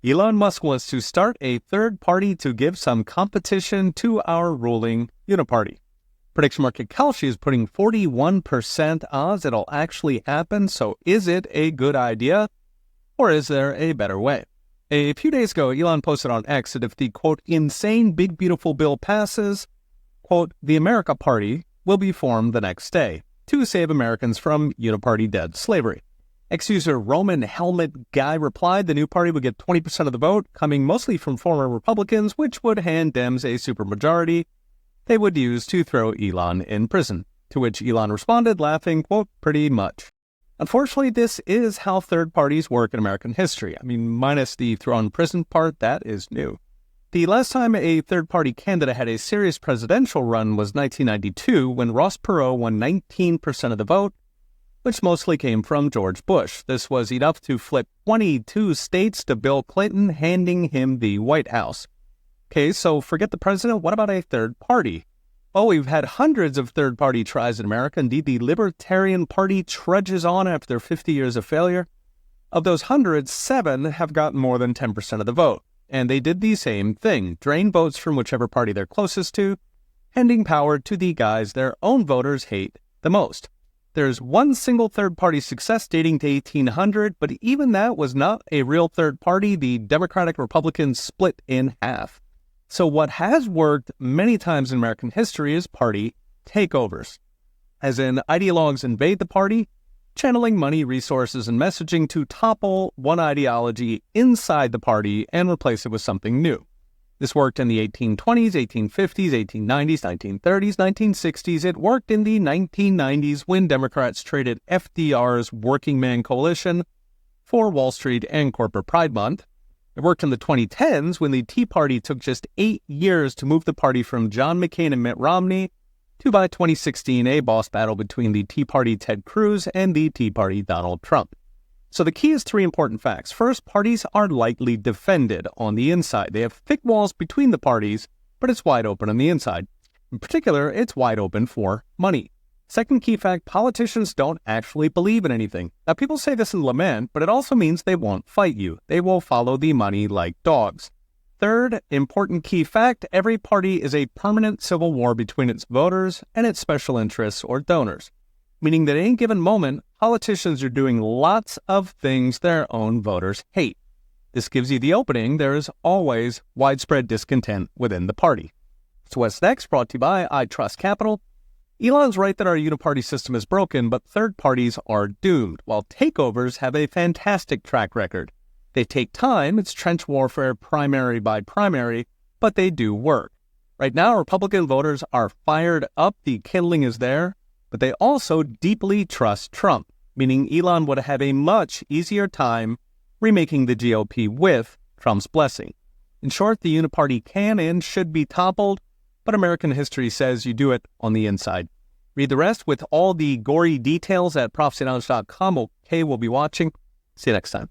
Elon Musk wants to start a third party to give some competition to our ruling Uniparty. Prediction market Kalshi is putting 41% odds it'll actually happen, so is it a good idea? Or is there a better way? A few days ago, Elon posted on X that if the, quote, insane big beautiful bill passes, quote, the America Party will be formed the next day to save Americans from Uniparty dead slavery. Ex-user Roman Helmet Guy replied the new party would get 20% of the vote, coming mostly from former Republicans, which would hand Dems a supermajority they would use to throw Elon in prison. To which Elon responded, laughing, quote, pretty much. Unfortunately, this is how third parties work in American history. I mean, minus the thrown prison part, that is new. The last time a third-party candidate had a serious presidential run was 1992, when Ross Perot won 19% of the vote, which mostly came from George Bush. This was enough to flip 22 states to Bill Clinton, handing him the White House. Okay, so forget the president, what about a third party? Oh, we've had hundreds of third-party tries in America. Indeed, the Libertarian Party trudges on after 50 years of failure. Of those hundreds, 7 have gotten more than 10% of the vote. And they did the same thing, drain votes from whichever party they're closest to, handing power to the guys their own voters hate the most. There's one single third-party success dating to 1800, but even that was not a real third party. The Democratic Republicans split in half. So what has worked many times in American history is party takeovers, as in ideologues invade the party, channeling money, resources, and messaging to topple one ideology inside the party and replace it with something new. This worked in the 1820s, 1850s, 1890s, 1930s, 1960s. It worked in the 1990s when Democrats traded FDR's Working Man Coalition for Wall Street and Corporate Pride Month. It worked in the 2010s when the Tea Party took just 8 years to move the party from John McCain and Mitt Romney to, by 2016, a boss battle between the Tea Party Ted Cruz and the Tea Party Donald Trump. So the key is 3 important facts. First, parties are lightly defended on the inside. They have thick walls between the parties, but it's wide open on the inside. In particular, it's wide open for money. Second key fact, politicians don't actually believe in anything. Now, people say this in lament, but it also means they won't fight you. They will follow the money like dogs. Third, important key fact, every party is a permanent civil war between its voters and its special interests or donors, meaning that at any given moment, politicians are doing lots of things their own voters hate. This gives you the opening. There is always widespread discontent within the party. So what's next? Brought to you by I Trust Capital. Elon's right that our uniparty system is broken, but third parties are doomed, while takeovers have a fantastic track record. They take time, it's trench warfare primary by primary, but they do work. Right now, Republican voters are fired up, the kindling is there, but they also deeply trust Trump, meaning Elon would have a much easier time remaking the GOP with Trump's blessing. In short, the Uniparty can and should be toppled, but American history says you do it on the inside. Read the rest with all the gory details at prophecylounge.com. Okay, we'll be watching. See you next time.